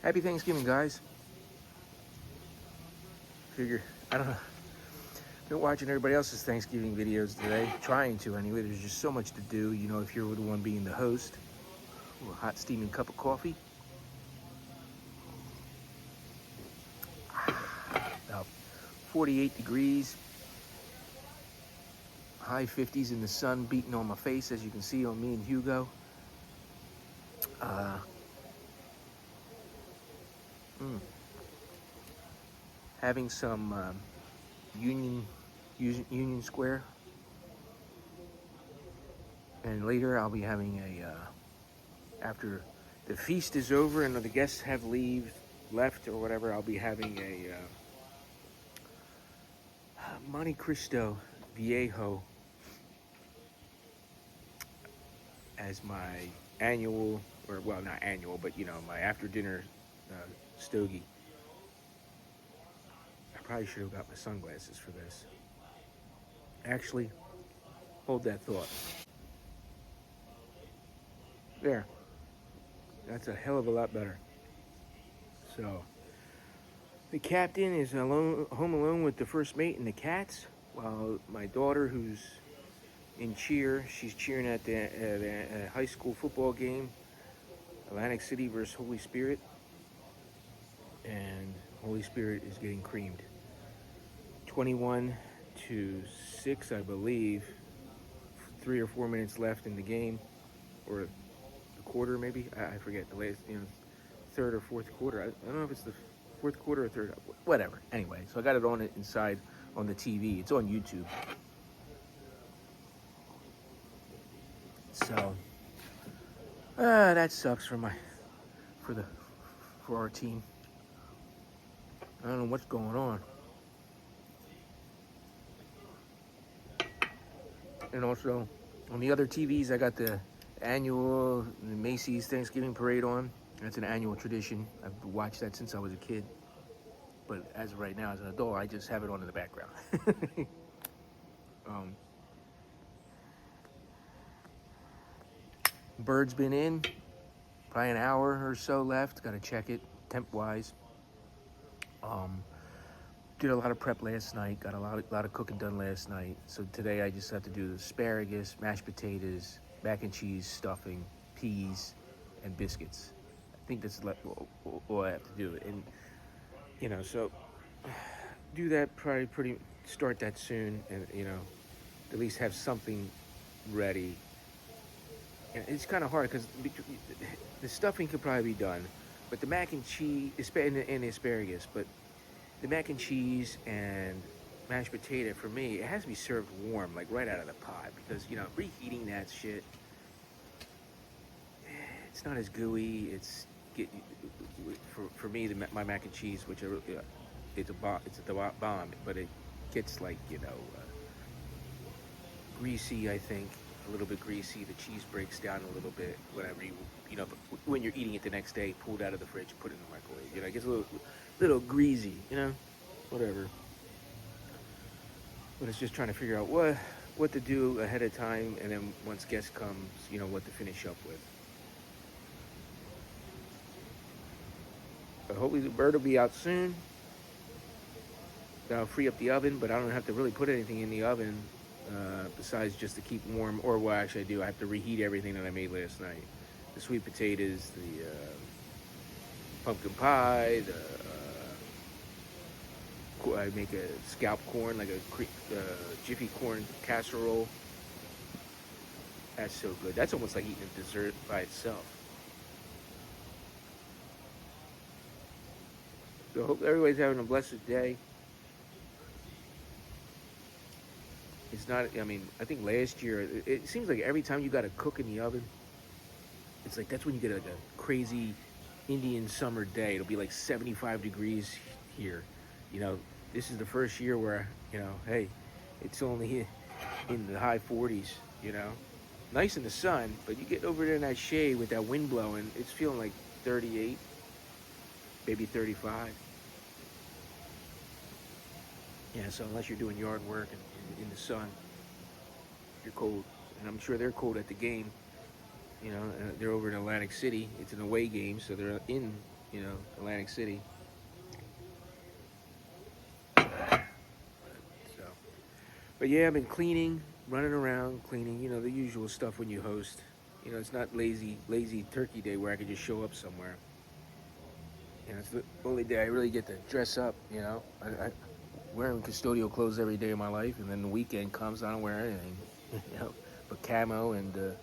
Happy Thanksgiving, guys. Figure, I don't know. Been watching everybody else's Thanksgiving videos today. Trying to, anyway. There's just so much to do. You know, if you're the one being the host. A hot, steaming cup of coffee. About 48 degrees. High 50s in the sun beating on my face, as you can see on me and Hugo. Having some Union Square, and later I'll be having after the feast is over and the guests have left or whatever, I'll be having a Monte Cristo Viejo as my annual, or well, not annual, but my after dinner stogie. I probably should have got my sunglasses for this. Actually, hold that thought. There. That's a hell of a lot better. So, the captain is home alone with the first mate and the cats, while my daughter, who's in cheer, she's cheering at the high school football game, Atlantic City versus Holy Spirit, and Holy Spirit is getting creamed. 21-6, I believe. 3 or 4 minutes left in the game, or the quarter maybe. I forget the latest, third or fourth quarter. I don't know if it's the fourth quarter or third. Whatever. Anyway, so I got it on it inside on the TV. It's on YouTube. So that sucks for our team. I don't know what's going on. And also, on the other TVs, I got the annual Macy's Thanksgiving Parade on. That's an annual tradition. I've watched that since I was a kid. But as of right now, as an adult, I just have it on in the background. Bird's been in. Probably an hour or so left. Got to check it, temp-wise. Did a lot of prep last night. Got a lot of cooking done last night. So today I just have to do the asparagus, mashed potatoes, mac and cheese, stuffing, peas, and biscuits. I think that's all I have to do. And so do that probably start that soon, and at least have something ready. And it's kind of hard because the stuffing could probably be done, but the mac and cheese and the asparagus, but the mac and cheese and mashed potato, for me, it has to be served warm, like right out of the pot, because reheating that shit, it's not as gooey. For me, my mac and cheese, which it's a bomb, but it gets like greasy. I think a little bit greasy. The cheese breaks down a little bit whenever when you're eating it the next day, pulled out of the fridge, put it in the microwave. It gets a little greasy. Whatever. But it's just trying to figure out what to do ahead of time, and then once guest comes, what to finish up with. But hopefully the bird will be out soon. That'll free up the oven, but I don't have to really put anything in the oven besides just to keep warm. Or what actually I do, I have to reheat everything that I made last night. The sweet potatoes, the pumpkin pie, I make a scalp corn, like a Jiffy corn casserole. That's so good. That's almost like eating a dessert by itself. So I hope everybody's having a blessed day. It's not, I think last year, it seems like every time you got to cook in the oven, it's like that's when you get like a crazy Indian summer day. It'll be like 75 degrees here. This is the first year where, hey, it's only in the high 40s, Nice in the sun, but you get over there in that shade with that wind blowing, it's feeling like 38, maybe 35. Yeah, so unless you're doing yard work and in the sun, you're cold. And I'm sure they're cold at the game. They're over in Atlantic City. It's an away game, so they're in, Atlantic City. So, but yeah, I've been cleaning, running around, cleaning. The usual stuff when you host. It's not lazy turkey day where I could just show up somewhere. It's the only day I really get to dress up. I wearing custodial clothes every day of my life, and then the weekend comes, I don't wear anything, but camo and.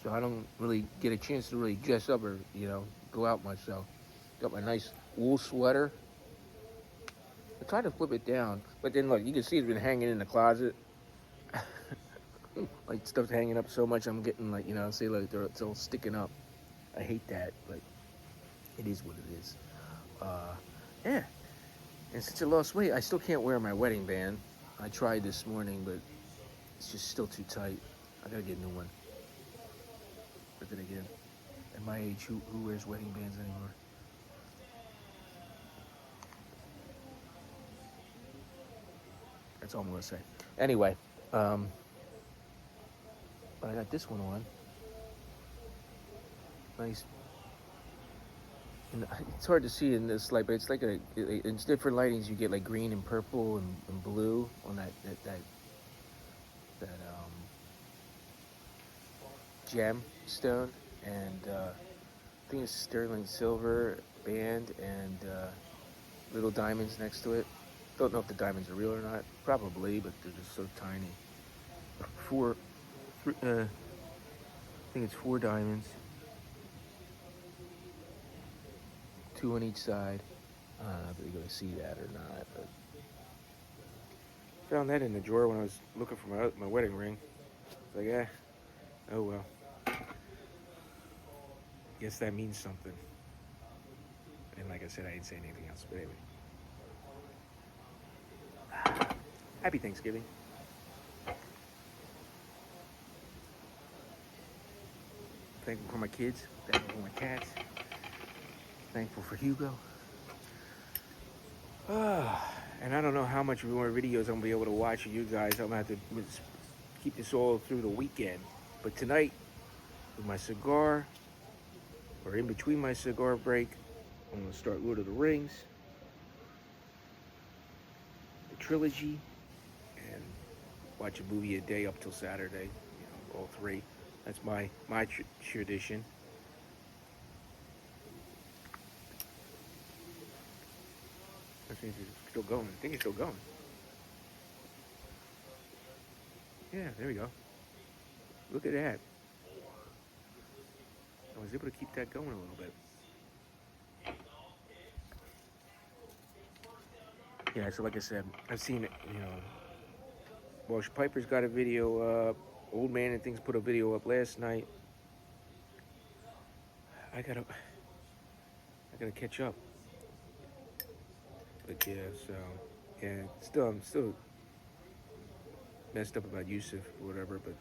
So I don't really get a chance to really dress up or go out much. So got my nice wool sweater. I tried to flip it down, but then look, you can see it's been hanging in the closet. Like stuff's hanging up so much, I'm getting say it's all sticking up. I hate that, but it is what it is. Yeah, and since I lost weight, I still can't wear my wedding band. I tried this morning, but it's just still too tight. I gotta get a new one. But then again, at my age, who wears wedding bands anymore? That's all I'm gonna say. Anyway, but I got this one on. Nice. And it's hard to see in this light, but it's like it's different lightings. You get like green and purple and blue on that gemstone, and I think it's sterling silver band and little diamonds next to it. Don't know if the diamonds are real or not. Probably, but they're just so tiny. I think it's 4 diamonds, 2 on each side. I don't know if you're going to see that or not, but found that in the drawer when I was looking for my wedding ring. It's like, oh well. Guess that means something. And like I said, I didn't say anything else. But anyway, happy Thanksgiving. Thankful for my kids. Thankful for my cats. Thankful for Hugo. And I don't know how much more videos I'm going to be able to watch of you guys. I'm going to have to keep this all through the weekend. But tonight, with my cigar, or in between my cigar break, I'm going to start Lord of the Rings, the trilogy, and watch a movie a day up till Saturday. All 3. That's my tradition. I think it's still going. I think it's still going. Yeah, there we go. Look at that. I was able to keep that going a little bit. Yeah, so like I said, I've seen it, Walsh Piper's got a video up. Old Man and Things put a video up last night. I gotta catch up. But yeah, so yeah, I'm still messed up about Yusuf or whatever, but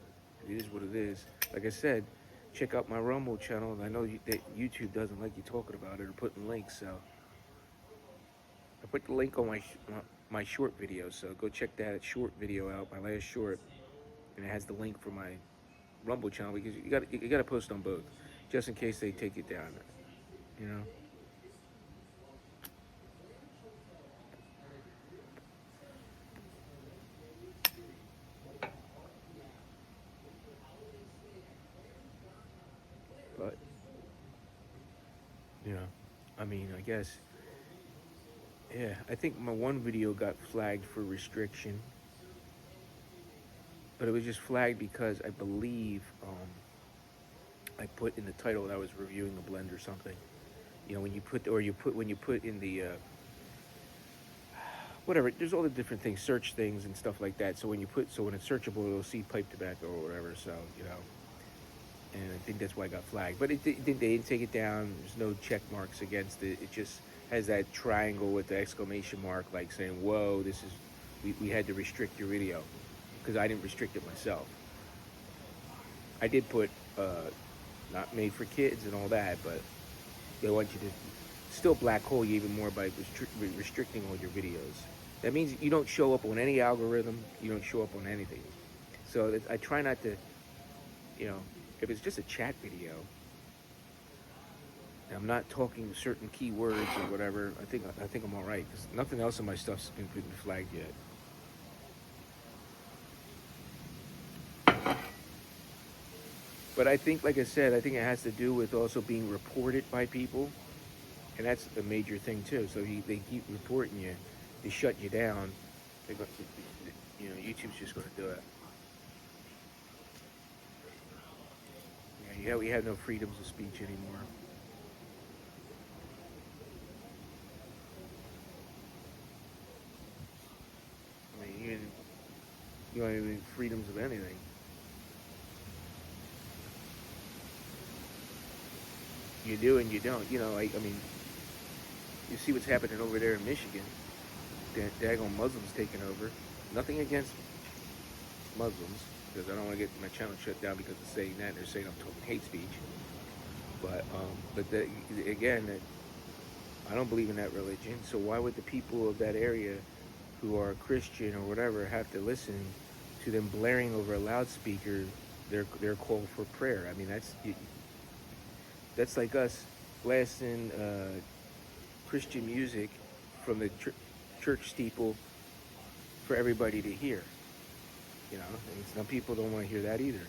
it is what it is. Like I said, check out my Rumble channel. I know that YouTube doesn't like you talking about it or putting links, so I put the link on my short video. So go check that short video out, my last short, and it has the link for my Rumble channel, because you got to post on both, just in case they take it down. But I mean, I guess, yeah. I think my one video got flagged for restriction, but it was just flagged because I believe I put in the title that I was reviewing a blend or something. When you put in the whatever, there's all the different things, search things and stuff like that. So when it's searchable, it'll see pipe tobacco or whatever. So and I think that's why it got flagged. But they didn't take it down. There's no check marks against it. It just has that triangle with the exclamation mark, like saying, "Whoa, this is we had to restrict your video," because I didn't restrict it myself. I did put not made for kids and all that, but they want you to still black hole you even more by restricting all your videos. That means you don't show up on any algorithm. You don't show up on anything. So I try not to, if it's just a chat video, I'm not talking certain keywords or whatever. I think I'm all right because nothing else in my stuff's been flagged yet. But I think, like I said, I think it has to do with also being reported by people, and that's a major thing too. So they keep reporting you, they shut you down. They're going, YouTube's just going to do it. Yeah, we have no freedoms of speech anymore. I mean, you don't have any freedoms of anything. You do and you don't. I mean, you see what's happening over there in Michigan. The daggone Muslims taking over. Nothing against Muslims, because I don't want to get my channel shut down because of saying that. They're saying I'm talking hate speech. But again, I don't believe in that religion. So why would the people of that area who are Christian or whatever have to listen to them blaring over a loudspeaker their call for prayer? I mean, that's like us blasting Christian music from the church steeple for everybody to hear. And some people don't want to hear that either.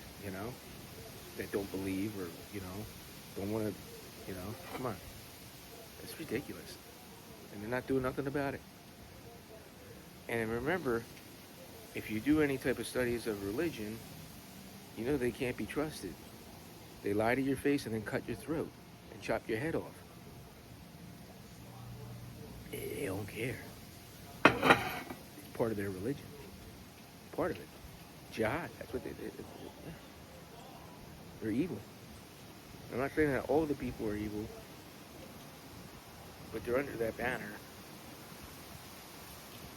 That don't believe or don't want to. Come on, it's ridiculous, and they're not doing nothing about it. And remember, if you do any type of studies of religion, they can't be trusted. They lie to your face and then cut your throat and chop your head off. They don't care. It's part of their religion. Part of it. Jihad. That's what they did. They're evil. I'm not saying that all the people are evil, but they're under that banner.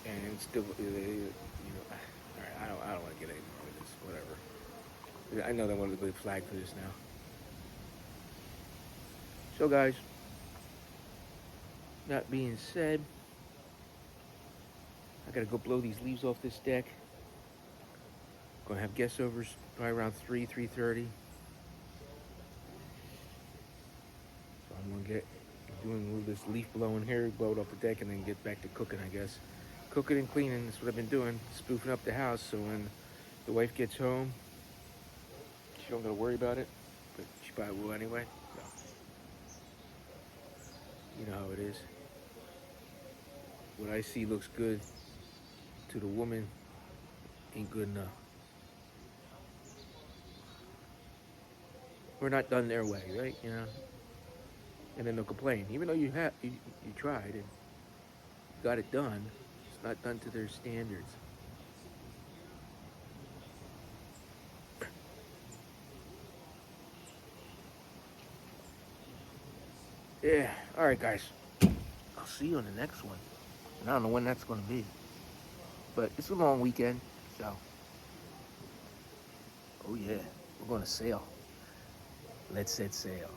And still, all right, I don't want to get any more of this. Whatever. I know they want to be flagged for this now. So, guys, that being said, I gotta go blow these leaves off this deck. Gonna have guest overs probably around 3:30. So I'm gonna get doing a little this leaf blowing here, blow it off the deck, and then get back to cooking, I guess. Cooking and cleaning, that's what I've been doing. Spoofing up the house, so when the wife gets home, she don't gotta worry about it, but she probably will anyway. So, you know how it is. What I see looks good to the woman ain't good enough. We're not done their way, right? And then they'll complain, even though you tried and got it done. It's not done to their standards. Yeah. All right, guys. I'll see you on the next one. And I don't know when that's going to be, but it's a long weekend, so. Oh yeah, we're going to sail. Let's set sail.